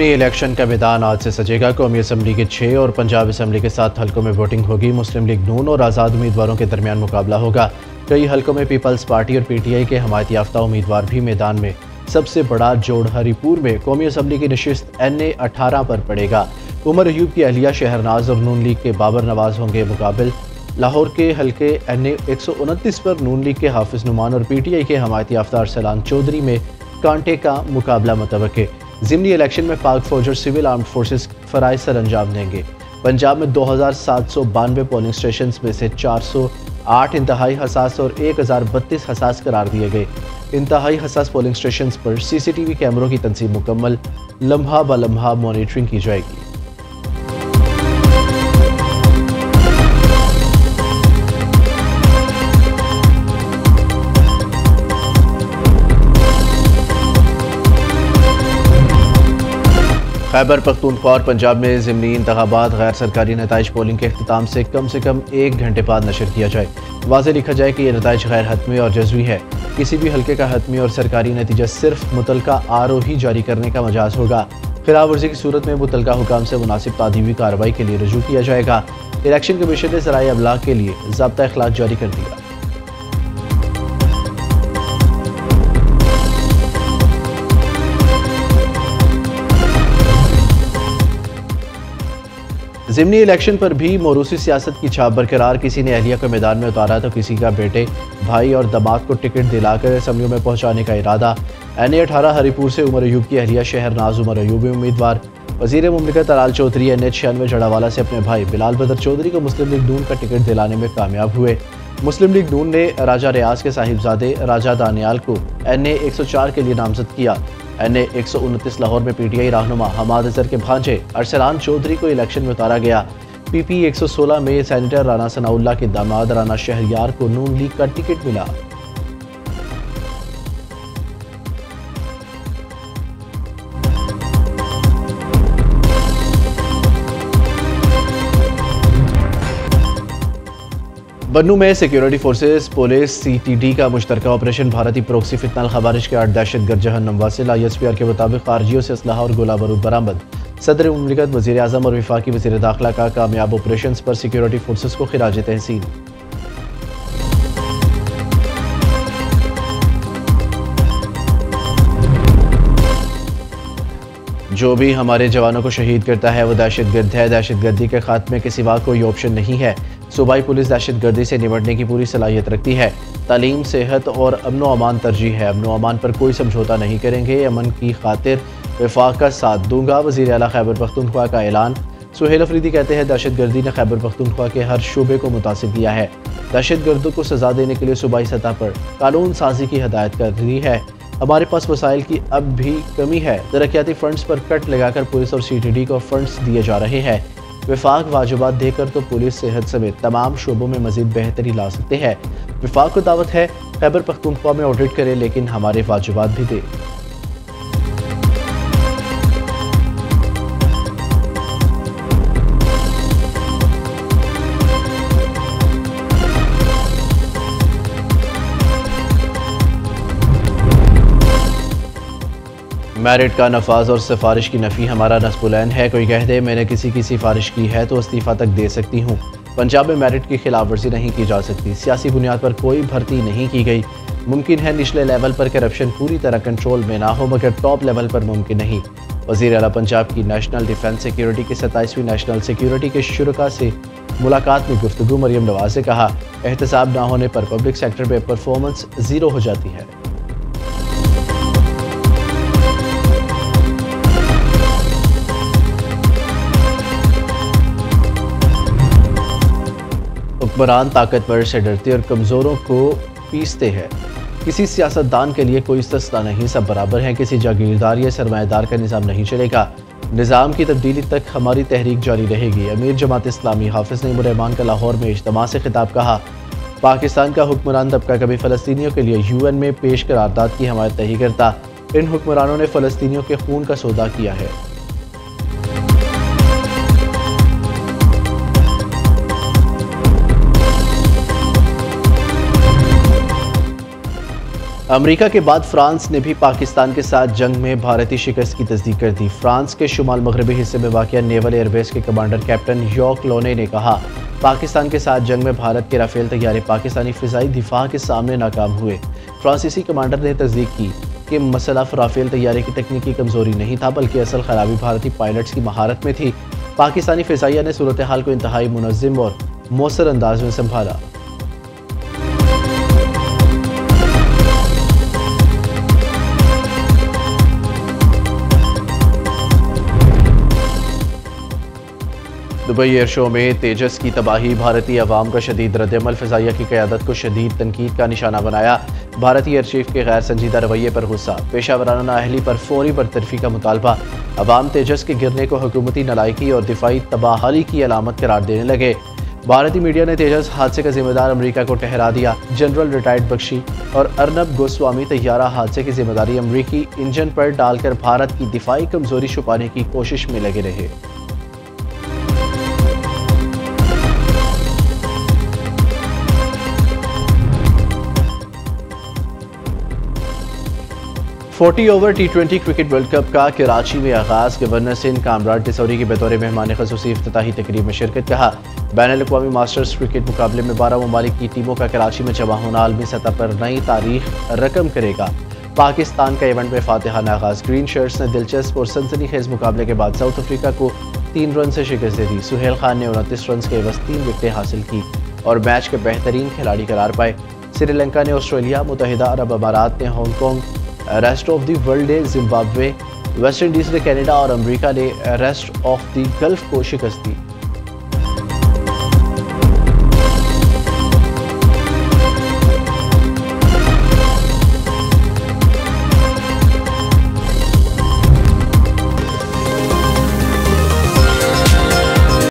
ज़िमनी election का मैदान आज से सजेगा। कौमी असम्बली के 6 और पंजाब असम्बली के 7 हलकों में वोटिंग होगी। मुस्लिम लीग नून और आज़ाद उम्मीदवारों के दरमियान मुकाबला होगा। कई हलकों में पीपल्स पार्टी और PTI के हमायत याफ्ता उम्मीदवार भी मैदान में। सबसे बड़ा जोड़ हरीपुर में कौमी असम्बली की नशिस्त NA 18 पर पड़ेगा। उमर अयूब की अहलिया शहरनाज और नून लीग के बाबर नवाज होंगे मुकाबिल। लाहौर के हलके NA 129 पर नून लीग के हाफिज नुमान और PTI के हमायत याफ्ता अरसलान चौधरी में कांटे का मुकाबला मुतवक्के। ज़िमनी इलेक्शन में पाक फौज और सिविल आर्म्ड फोर्सेस फ़राइज़ सर अंजाम देंगे। पंजाब में 2792 पोलिंग स्टेशन में से 408 इंतहाई हसास और 1032 हसास करार दिए गए। इंतहाई हसास पोलिंग स्टेशन पर CCTV कैमरों की तनसीब मुकम्मल, लम्हा ब लम्हा मॉनिटरिंग की जाएगी। खैबर पख्तूनख्वा और पंजाब में ज़िमनी इंतखाबात गैर सरकारी नताइज पोलिंग के अख्तिताम से कम 1 घंटे बाद नशर किया जाए। वाज़े लिखा जाए कि यह नताइज गैर हतमी और जज़वी है। किसी भी हल्के का हतमी और सरकारी नतीजा सिर्फ मुतलका RO ही जारी करने का मजाज होगा। खिलाफ वर्जी की सूरत में मुतलका हुकाम से मुनासिब तादीबी कार्रवाई के लिए रजू किया जाएगा। इलेक्शन कमीशन ने ज़राए अबलाग के लिए ज़ाब्ता इखलाक जारी कर दिया। ज़िमनी इलेक्शन पर भी मोरूसी सियासत की छाप बरकरार। किसी ने अहलिया को मैदान में उतारा तो किसी का बेटे, भाई और दामाद को टिकट दिलाकर असम्बलियों में पहुंचाने का इरादा। NA 18 हरीपुर से उमर अयूब की अहलिया शहरनाज उमर अयूबी उम्मीदवार। वज़ीर मुमलिकत अलाल चौधरी NA 96 जड़ावाला से अपने भाई बिलाल बदर चौधरी को मुस्लिम लीग नून का टिकट दिलाने में कामयाब हुए। मुस्लिम लीग नून ने राजा रियाज के साहिबजादे राजा दानियाल को NA 104 के लिए नामजद किया। NA 129 लाहौर में PTI रहनुमा हमाद अजहर के भांजे अरसलान चौधरी को इलेक्शन में उतारा गया। PP 116 में सैनिटर राना सनाउल्ला के दामाद राना शहरियार को नून लीग का टिकट मिला। बन्नू में सिक्योरिटी फोर्सेस, पुलिस, CTD का मुश्तरका ऑपरेशन भारतीय प्रोक्सी फितनाल खवारिज के 8 दहशतगर्द जहन्नम वासिल। ISPR के मुताबिक खारजियों से असलहा और गोला बारूद बरामद। सदर मुमलिकत, वज़ीर आज़म और वफाकी वज़ीर दाखिला का कामयाब ऑपरेशन पर सिक्योरिटी फोर्सेस को खिराज तहसीन। जो भी हमारे जवानों को शहीद करता है वो दहशतगर्द है। दहशतगर्दी के खात्मे के सिवा कोई ऑप्शन नहीं है। सूबाई पुलिस दहशतगर्दी से निपटने की पूरी सलाहियत रखती है। तालीम, सेहत और अमन अमान तरजीह है। अमन अमान पर कोई समझौता नहीं करेंगे। अमन की खातिर वफाक का साथ दूंगा। वज़ीर आला खैबर पख्तूनख्वा का ऐलान। सुहेल अफरीदी कहते हैं दहशतगर्दी ने खैबर पख्तूनख्वा के हर शोबे को मुतासिर किया है। दहशतगर्दों को सजा देने के लिए सूबाई सतह पर कानून साजी की हदायत कर रही है। हमारे पास वसाइल की अब भी कमी है। तरक्याती फंड्स पर कट लगाकर पुलिस और CTD को फंड्स दिए जा रहे हैं। विफाक वाजिबात देकर तो पुलिस, सेहत समेत तमाम शोबों में मजीद बेहतरी ला सकते हैं। विफाक को दावत है खैबर पख्तूनख्वा में ऑडिट करे लेकिन हमारे वाजिबात भी दे। मेरिट का नफाज और सिफारिश की नफ़ी हमारा नस्बुलैन है। कोई कह दे मैंने किसी की सिफारिश की है तो इस्तीफ़ा तक दे सकती हूँ। पंजाब में मेरिट की खिलाफ वर्जी नहीं की जा सकती। सियासी बुनियाद पर कोई भर्ती नहीं की गई। मुमकिन है निचले लेवल पर करप्शन पूरी तरह कंट्रोल में ना हो मगर टॉप लेवल पर मुमकिन नहीं। वज़ीर आला पंजाब की नेशनल डिफेंस सिक्योरिटी की 27वीं नेशनल सिक्योरिटी के शुरका से मुलाकात में गुफ्तगू मरियम नवाज ने कहा एहतसाब ना होने पर पब्लिक सेक्टर में परफॉर्मेंस 0 हो जाती है। हुक्मरान ताकतवर से डरते और कमज़ोरों को पीसते हैं। किसी सियासतदान के लिए कोई इस्तिस्ना नहीं, सब बराबर हैं। किसी जागीरदार या सरमायादार का निज़ाम नहीं चलेगा। निज़ाम की तब्दीली तक हमारी तहरीक जारी रहेगी। अमीर जमात इस्लामी हाफिज़ नईमुर रहमान का लाहौर में इज्तिमा से खिताब। कहा पाकिस्तान का हुक्मरान तबका कभी फ़लस्तीनियों के लिए UN में पेश करारदाद की हमायत नहीं करता। इन हुक्मरानों ने फ़लस्तीनियों के खून का सौदा किया है। अमेरिका के बाद फ्रांस ने भी पाकिस्तान के साथ जंग में भारतीय शिकस्त की तस्दीक कर दी। फ्रांस के शुमाल मगरबी हिस्से में वाक़िया नेवल एयरबेस के कमांडर कैप्टन यॉर्क लोने ने कहा, पाकिस्तान के साथ जंग में भारत के राफेल तैयारे पाकिस्तानी फ़िज़ाई दिफा के सामने नाकाम हुए। फ्रांसीसी कमांडर ने तस्दीक की कि मसला राफेल तैयारे की तकनीकी कमज़ोरी नहीं था, बल्कि असल खराबी भारतीय पायलट्स की महारत में थी। पाकिस्तानी फ़िज़ाइया ने सूरत हाल को इंतहाई मुनज़्ज़म और मौसर अंदाज में संभाला। दुबई एयर शो में तेजस की तबाही भारतीय अवाम का शदीद रद्दअमल, फ़िज़ाइया की क़यादत को शदीद तनकीद का निशाना बनाया। भारतीय एयर चीफ के गैर संजीदा रवैये पर गुस्सा, पेशावराना नाअहली पर फौरी बरतरफी का मुतालबा। अवाम तेजस के गिरने को हुकूमती नलायकी और दिफाई तबाहली की अलामत करार देने लगे। भारतीय मीडिया ने तेजस हादसे का जिम्मेदार अमरीका को ठहरा दिया। जनरल रिटायर्ड बख्शी और अर्नब गोस्वामी तैयारा हादसे की जिम्मेदारी अमरीकी इंजन पर डालकर भारत की दिफाई कमजोरी छुपाने की कोशिश में लगे रहे। 40 over T20 cricket world cup का कराची में आगाज। गवर्नर सिंध कामरान टिसौरी की बतौर मेहमान ख़ुसूसी इफ्तिताही तकरीब में शिरकत। कहा, बैनुल-अक़वामी मास्टर्स क्रिकेट मुकाबले में 12 ममालिक की टीमों का कराची में जमा होना आलमी सतह पर नई तारीख रकम करेगा। पाकिस्तान का इवेंट में फातिहाना आगाज। ग्रीन शर्ट्स ने दिलचस्प और सनसनीखेज मुकाबले के बाद साउथ अफ्रीका को 3 रन से शिकस्त दे दी। सुहेल खान ने 29 रन के एवज 3 विकेटें हासिल की और मैच के बेहतरीन खिलाड़ी करार पाए। श्रीलंका ने ऑस्ट्रेलिया, मुत्तहिदा अरब अमारात ने Hong Kong, rest of the world ने जिम्बाब्वे, वेस्ट इंडीज़ ने कनाडा और अमेरिका ने रेस्ट ऑफ द गल्फ को शिकस्त दी।